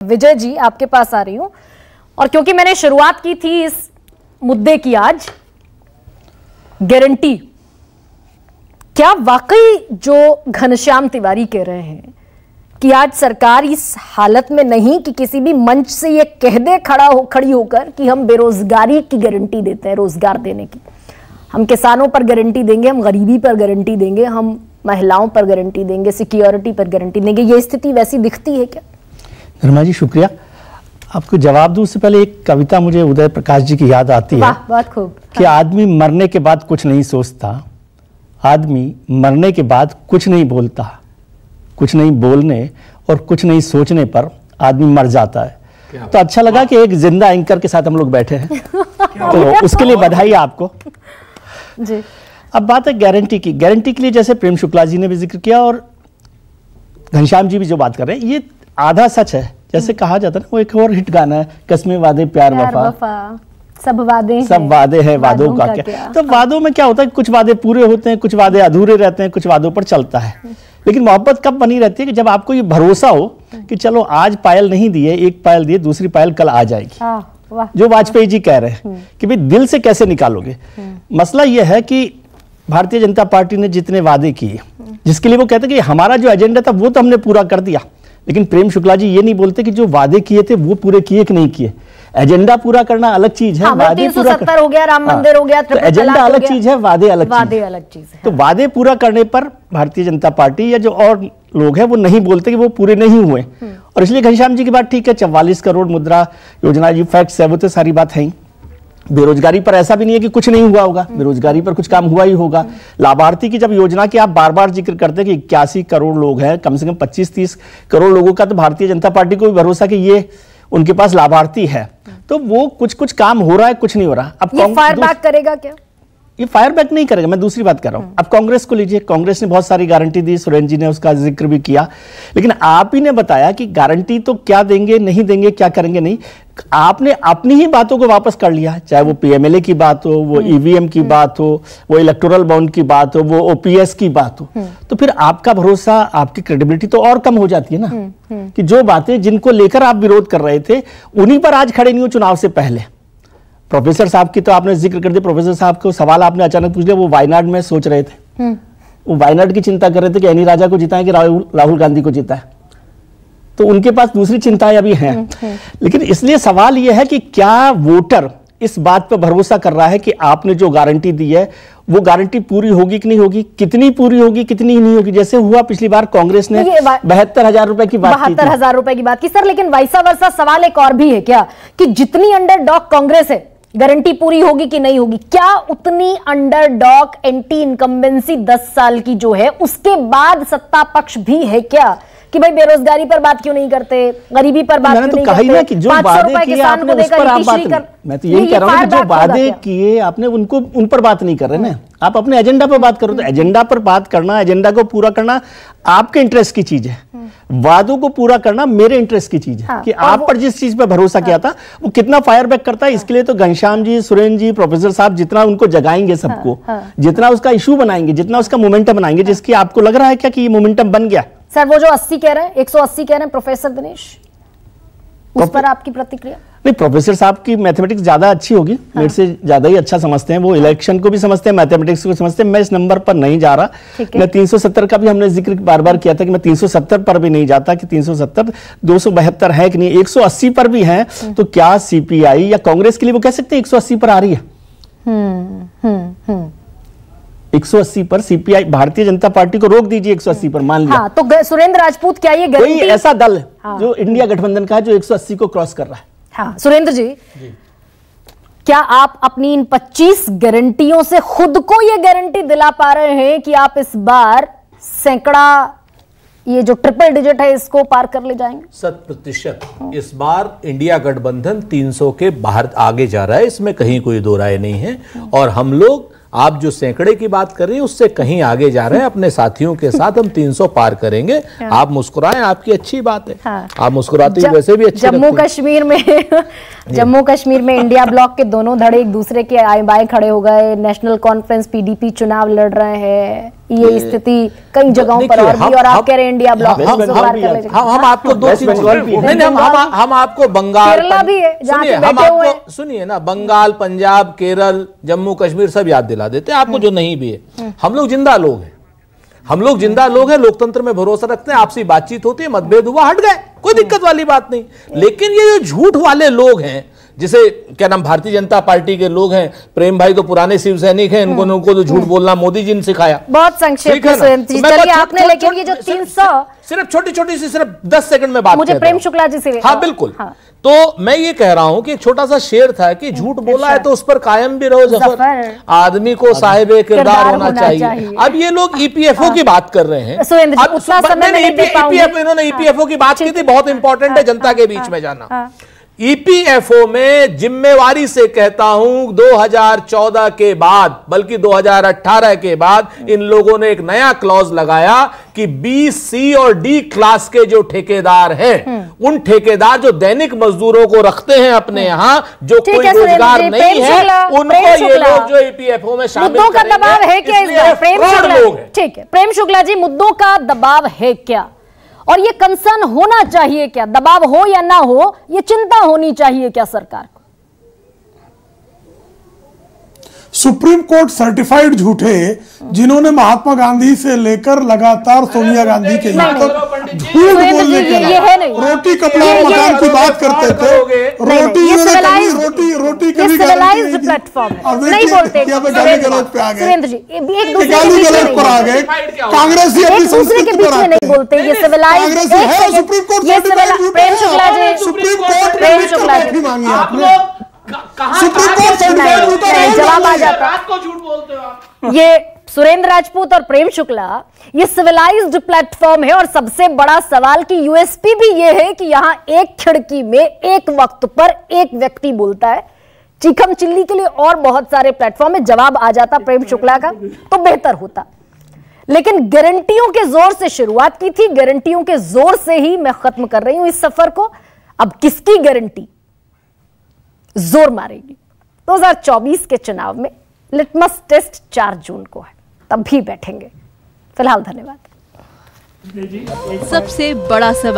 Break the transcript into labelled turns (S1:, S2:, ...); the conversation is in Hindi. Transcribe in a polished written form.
S1: विजय जी, आपके पास आ रही हूं, और क्योंकि मैंने शुरुआत की थी इस मुद्दे की आज, गारंटी, क्या वाकई जो घनश्याम तिवारी कह रहे हैं कि आज सरकार इस हालत में नहीं कि किसी भी मंच से ये कह दे खड़ी होकर कि हम बेरोजगारी की गारंटी देते हैं, रोजगार देने की, हम किसानों पर गारंटी देंगे, हम गरीबी पर गारंटी देंगे, हम महिलाओं पर गारंटी देंगे, सिक्योरिटी पर गारंटी देंगे, ये स्थिति वैसी दिखती है क्या?
S2: निर्मला जी शुक्रिया। आपको जवाब दूं उससे पहले एक कविता मुझे उदय प्रकाश जी की याद आती है।
S1: बहुत खूब।
S2: कि आदमी मरने के बाद कुछ नहीं सोचता, आदमी मरने के बाद कुछ नहीं बोलता, कुछ नहीं बोलने और कुछ नहीं सोचने पर आदमी मर जाता है। तो अच्छा लगा कि एक जिंदा एंकर के साथ हम लोग बैठे हैं तो उसके लिए बधाई आपको
S1: जी।
S2: अब बात है गारंटी की। गारंटी के लिए जैसे प्रेम शुक्ला जी ने भी जिक्र किया और घनश्याम जी भी जो बात कर रहे हैं, ये आधा सच है। जैसे कहा जाता है ना, वो एक और हिट गाना है, कसमें वादे प्यार वफा,
S1: सब वादे
S2: हैं वादों का क्या। तो वादों में क्या होता है, कुछ वादे पूरे होते हैं, कुछ वादे अधूरे रहते हैं, कुछ वादों पर चलता है। लेकिन मोहब्बत कब बनी रहती है कि जब आपको ये भरोसा हो कि चलो आज पायल नहीं दिए, एक पायल दिए, दूसरी पायल कल आ जाएगी। जो वाजपेयी जी कह रहे हैं कि भाई दिल से कैसे निकालोगे। मसला यह है कि भारतीय जनता पार्टी ने जितने वादे किए, जिसके लिए वो कहते कि हमारा जो एजेंडा था वो तो हमने पूरा कर दिया, लेकिन प्रेम शुक्ला जी ये नहीं बोलते कि जो वादे किए थे वो पूरे किए कि नहीं किए। एजेंडा पूरा करना अलग चीज है, वादे
S1: 370 हो गया, राम मंदिर हो गया,
S2: तो एजेंडा अलग चीज है, वादे अलग
S1: चीज है।
S2: तो वादे पूरा करने पर भारतीय जनता पार्टी या जो और लोग हैं वो नहीं बोलते कि वो पूरे नहीं हुए। और इसलिए घनश्याम जी की बात ठीक है, 44 करोड़ मुद्रा योजना, ये फैक्ट्स है, वो तो सारी बात है ही। बेरोजगारी पर ऐसा भी नहीं है कि कुछ नहीं हुआ होगा, बेरोजगारी पर कुछ काम हुआ ही होगा। लाभार्थी की जब योजना की आप बार बार जिक्र करते हैं कि 81 करोड़ लोग हैं, कम से कम 25-30 करोड़ लोगों का तो भारतीय जनता पार्टी को भी भरोसा कि ये उनके पास लाभार्थी है, तो वो कुछ काम हो रहा है, कुछ नहीं हो रहा। अब
S1: ये फायर बैक करेगा क्या?
S2: ये फायर बैक नहीं करेगा, मैं दूसरी बात कर रहा हूं। अब कांग्रेस को लीजिए, कांग्रेस ने बहुत सारी गारंटी दी, सुरेंद्र जी ने उसका जिक्र भी किया, लेकिन आप ही ने बताया कि गारंटी तो क्या देंगे, नहीं देंगे, क्या करेंगे, नहीं। आपने अपनी ही बातों को वापस कर लिया, चाहे वो पीएमएलए की बात हो, वो ईवीएम की बात हो, वो इलेक्टोरल बॉन्ड की बात हो, वो ओपीएस की बात हो। तो फिर आपका भरोसा, आपकी क्रेडिबिलिटी तो और कम हो जाती है ना। कि जो बातें जिनको लेकर आप विरोध कर रहे थे उन्हीं पर आज खड़े नहीं हो चुनाव से पहले। प्रोफेसर साहब की तो आपने जिक्र कर दिया, प्रोफेसर साहब को सवाल आपने अचानक पूछ लिया, वो वायनाड में सोच रहे थे, वो वायनाड की चिंता कर रहे थे कि एनी राजा को जिताएं कि राहुल गांधी को जिताएं। तो उनके पास दूसरी चिंताएं अभी हैं। लेकिन इसलिए सवाल यह है कि क्या वोटर इस बात पर भरोसा कर रहा है कि आपने जो गारंटी दी है वो गारंटी पूरी होगी कि नहीं होगी, कितनी पूरी होगी, कितनी नहीं होगी। जैसे हुआ पिछली बार कांग्रेस ने 72,000 रुपए की बात की,
S1: 72,000 रुपए की बात की सर। लेकिन वैसा वर्षा सवाल एक और भी है क्या कि जितनी अंडरडॉग कांग्रेस है, गारंटी पूरी होगी कि नहीं होगी? क्या उतनी अंडरडॉग एंटी इनकम्बेंसी 10 साल की जो है उसके बाद सत्ता पक्ष भी है क्या कि भाई बेरोजगारी पर बात क्यों नहीं करते, गरीबी पर बात क्यों नहीं करते?
S2: ना कि जो वादे किए आपने उस पर आप बात नहीं, मैं तो यही कह रहा हूं कि जो वादे किए आपने उनको उन पर बात नहीं कर रहे ना, आप अपने एजेंडा पर बात करो। तो एजेंडा पर बात करना, एजेंडा को पूरा करना आपके इंटरेस्ट की चीज है, वादों को पूरा करना मेरे इंटरेस्ट की चीज है। कि आप पर जिस चीज पर भरोसा किया था वो कितना फायर बैक करता है। इसके लिए तो घनश्याम जी, सुरेंद्र जी, प्रोफेसर साहब जितना उनको जगाएंगे सबको, जितना उसका इशू बनाएंगे, जितना उसका मोमेंटम बनाएंगे, जिसकी आपको लग रहा है क्या कि ये मोमेंटम बन गया।
S1: सर वो जो 80 कह रहे हैं, 180 कह रहे हैं प्रोफेसर दिनेश, उस पर आपकी प्रतिक्रिया?
S2: नहीं, प्रोफेसर साहब की मैथमेटिक्स ज्यादा अच्छी होगी, मेरे से ज्यादा ही अच्छा समझते हैं वो, इलेक्शन को भी समझते हैं, मैथमेटिक्स को समझते हैं। मैं इस नंबर पर नहीं जा रहा, मैं 370 का भी हमने जिक्र बार बार किया था कि मैं 370 पर भी नहीं जाता कि 370 272 है कि नहीं, 180 पर भी है। तो क्या सीपीआई या कांग्रेस के लिए वो कह सकते हैं 180 पर आ रही है? 180 पर सीपीआई, भारतीय जनता पार्टी को रोक दीजिए 180 पर, मान लिया।
S1: तो सुरेंद्र राजपूत, क्या ये
S2: कोई ऐसा दल जो इंडिया गठबंधन का है जो 180 को क्रॉस कर रहा है?
S1: हाँ सुरेंद्र जी, क्या आप अपनी इन 25 गारंटियों से खुद को ये गारंटी दिला पा रहे हैं कि आप इस बार सैकड़ा, ये जो ट्रिपल डिजिट है, इसको पार कर ले जाएंगे?
S3: 100% इस बार इंडिया गठबंधन 300 के बाहर आगे जा रहा है, इसमें कहीं कोई दो राय नहीं है। और हम लोग, आप जो सैकड़े की बात कर रही हैं उससे कहीं आगे जा रहे हैं, अपने साथियों के साथ हम 300 पार करेंगे। आप मुस्कुराएं, आपकी अच्छी बात है, आप मुस्कुराती वैसे भी अच्छी।
S1: जम्मू कश्मीर में जम्मू कश्मीर में इंडिया ब्लॉक के दोनों धड़े एक दूसरे के आए बाएं खड़े हो गए। नेशनल कॉन्फ्रेंस पीडीपी चुनाव लड़ रहे हैं। ये स्थिति कई जगहों पर और भी, और आप कह रहे हैं इंडिया ब्लॉक
S3: हम आपको दो चीज हम आपको बंगाल,
S1: केरला भी है जहाँ के बैठे हुए हैं।
S3: सुनिए ना, बंगाल, पंजाब, केरल, जम्मू कश्मीर सब याद दिला देते हैं आपको जो नहीं भी है। हम लोग जिंदा लोग हैं, हम लोग जिंदा लोग हैं, लोकतंत्र में भरोसा रखते हैं, आपसी बातचीत होती है, मतभेद हुआ, हट गए, कोई दिक्कत वाली बात नहीं। लेकिन ये जो झूठ वाले लोग हैं, जिसे क्या नाम भारतीय जनता पार्टी के लोग हैं, प्रेम भाई तो पुराने शिव सैनिक हैं, उनको तो झूठ बोलना मोदी जी ने सिखाया।
S1: बहुत संक्षेप में चलिए आपने, लेकिन ये जो 300
S3: सिर्फ छोटी छोटी सी सिर्फ 10 सेकंड में बात
S1: मुझे प्रेम शुक्ला जी से,
S3: हाँ बिल्कुल, तो मैं ये कह रहा हूं कि एक छोटा सा शेर था कि झूठ बोला है तो उस पर कायम भी रहो जफर, आदमी को साहिबे किरदार होना चाहिए। अब ये लोग ईपीएफओ की बात कर रहे हैं, इन्होंने ईपीएफओ की बात की थी, बहुत इंपॉर्टेंट है जनता के बीच में जाना। ईपीएफओ में जिम्मेवारी से कहता हूं 2014 के बाद, बल्कि 2018 के बाद इन लोगों ने एक नया क्लॉज लगाया कि बी, सी और डी क्लास के जो ठेकेदार हैं, उन ठेकेदार जो दैनिक मजदूरों को रखते हैं अपने यहां, जो कोई रोजगार नहीं है, उनको ये लोग जो ईपीएफओ में शामिल
S1: मुद्दों का दबाव है क्या? प्रेम शुक्ला, ठीक है, प्रेम शुक्ला जी, मुद्दों का दबाव है क्या और ये कंसर्न होना चाहिए क्या? दबाव हो या ना हो, ये चिंता होनी चाहिए क्या सरकार को?
S4: सुप्रीम कोर्ट सर्टिफाइड झूठे जिन्होंने महात्मा गांधी से लेकर लगातार सोनिया गांधी के लिए तक झूठ बोलने के लिए रोटी कपड़ा मकान की बात करते थे, रोटी कभी
S1: प्लेटफॉर्म नहीं बोलते सुरेंद्र जी, एक दूसरे
S4: पर आ गए, कांग्रेस
S1: एक दूसरे के बीच में नहीं बोलते, ये civilised.
S4: Supreme court
S1: Prem Shukla ji,
S4: supreme court Prem Shukla ji मांगी आपने, सुप्रीम कोर्ट
S1: जवाब आ जाता। ये सुरेंद्र राजपूत और प्रेम शुक्ला, ये सिविलाइज्ड प्लेटफॉर्म है और सबसे बड़ा सवाल की यूएसपी भी ये है कि यहां एक खिड़की में एक वक्त पर एक व्यक्ति बोलता है। चीखम चिल्ली के लिए और बहुत सारे प्लेटफॉर्म में जवाब आ जाता प्रेम शुक्ला का तो बेहतर होता, लेकिन गारंटियों के जोर से शुरुआत की थी, गारंटियों के जोर से ही मैं खत्म कर रही हूं इस सफर को। अब किसकी गारंटी जोर मारेगी? 2024 के चुनाव में लिटमस टेस्ट 4 जून को है, तब भी बैठेंगे। फिलहाल धन्यवाद।
S5: सबसे बड़ा सवाल